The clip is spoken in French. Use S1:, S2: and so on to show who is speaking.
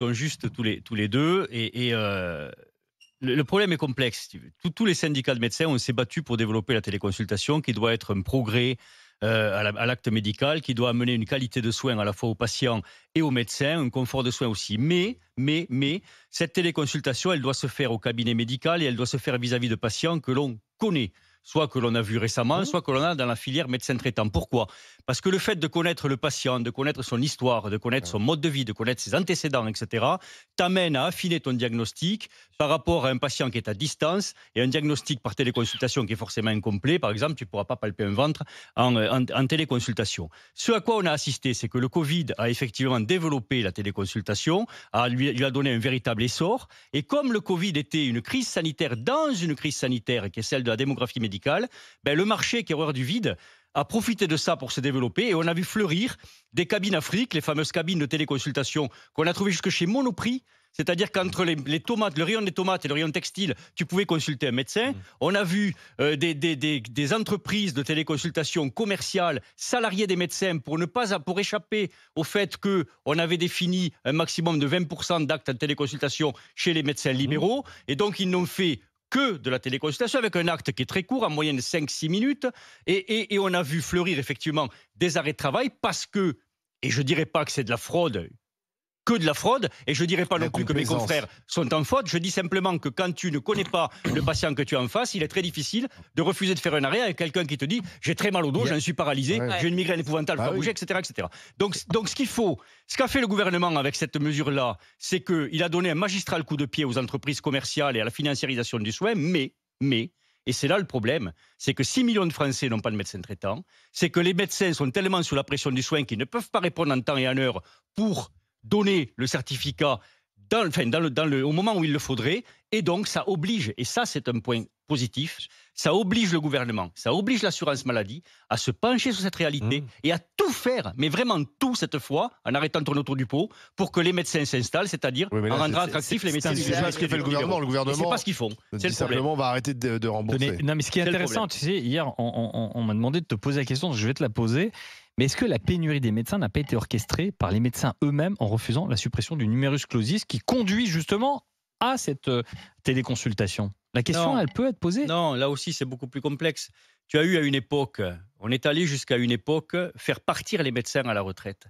S1: sont justes tous les deux. Le problème est complexe. Si tu veux. Tous les syndicats de médecins, on s'est battu pour développer la téléconsultation, qui doit être un progrès à l'acte médical, qui doit amener une qualité de soins à la fois aux patients et aux médecins, un confort de soins aussi. Mais, cette téléconsultation, elle doit se faire au cabinet médical et elle doit se faire vis-à-vis de patients que l'on connaît. Soit que l'on a vu récemment, soit que l'on a dans la filière médecin traitant. Pourquoi ? Parce que le fait de connaître le patient, de connaître son histoire, de connaître son mode de vie, de connaître ses antécédents, etc., t'amène à affiner ton diagnostic par rapport à un patient qui est à distance et un diagnostic par téléconsultation qui est forcément incomplet. Par exemple, tu ne pourras pas palper un ventre en téléconsultation. Ce à quoi on a assisté, c'est que le Covid a effectivement développé la téléconsultation, lui a donné un véritable essor. Et comme le Covid était une crise sanitaire dans une crise sanitaire qui est celle de la démographie médicale, le marché qui est horreur du vide a profité de ça pour se développer et on a vu fleurir des cabines Afrique, les fameuses cabines de téléconsultation qu'on a trouvées jusque chez Monoprix. C'est-à-dire qu'entre les tomates, le rayon des tomates et le rayon textile, tu pouvais consulter un médecin. On a vu des entreprises de téléconsultation commerciales salarier des médecins pour échapper au fait qu'on avait défini un maximum de 20% d'actes en téléconsultation chez les médecins libéraux. Et donc, ils n'ont fait que de la téléconsultation avec un acte qui est très court, en moyenne 5-6 minutes. Et on a vu fleurir effectivement des arrêts de travail parce que, et je ne dirais pas que c'est de la fraude, et je ne dirais pas non plus que mes confrères sont en faute, je dis simplement que quand tu ne connais pas le patient que tu as en face, il est très difficile de refuser de faire un arrêt avec quelqu'un qui te dit « j'ai très mal au dos, j'en suis paralysé, j'ai une migraine épouvantable, faut bouger, etc. etc. » Donc ce qu'a fait le gouvernement avec cette mesure-là, c'est qu'il a donné un magistral coup de pied aux entreprises commerciales et à la financiarisation du soin, mais, et c'est là le problème, c'est que 6 millions de Français n'ont pas de médecin traitant, c'est que les médecins sont tellement sous la pression du soin qu'ils ne peuvent pas répondre en temps et en heure pour donner le certificat au moment où il le faudrait, et donc ça oblige, et ça c'est un point positif, ça oblige le gouvernement, ça oblige l'assurance maladie à se pencher sur cette réalité et à tout faire, mais vraiment tout cette fois, en arrêtant de tourner autour du pot, pour que les médecins s'installent, c'est-à-dire en rendant attractifs les médecins.
S2: C'est pas ce que fait le gouvernement. Le gouvernement,
S1: c'est pas ce qu'ils font.
S2: C'est simplement, on va arrêter de rembourser.
S3: Non, mais ce qui est intéressant, tu sais, hier, on m'a demandé de te poser la question, je vais te la poser. Mais est-ce que la pénurie des médecins n'a pas été orchestrée par les médecins eux-mêmes en refusant la suppression du numerus clausus qui conduit justement à cette téléconsultation ? La question, elle peut être posée.
S1: Non, là aussi, c'est beaucoup plus complexe. Tu as eu à une époque, on est allé jusqu'à une époque faire partir les médecins à la retraite.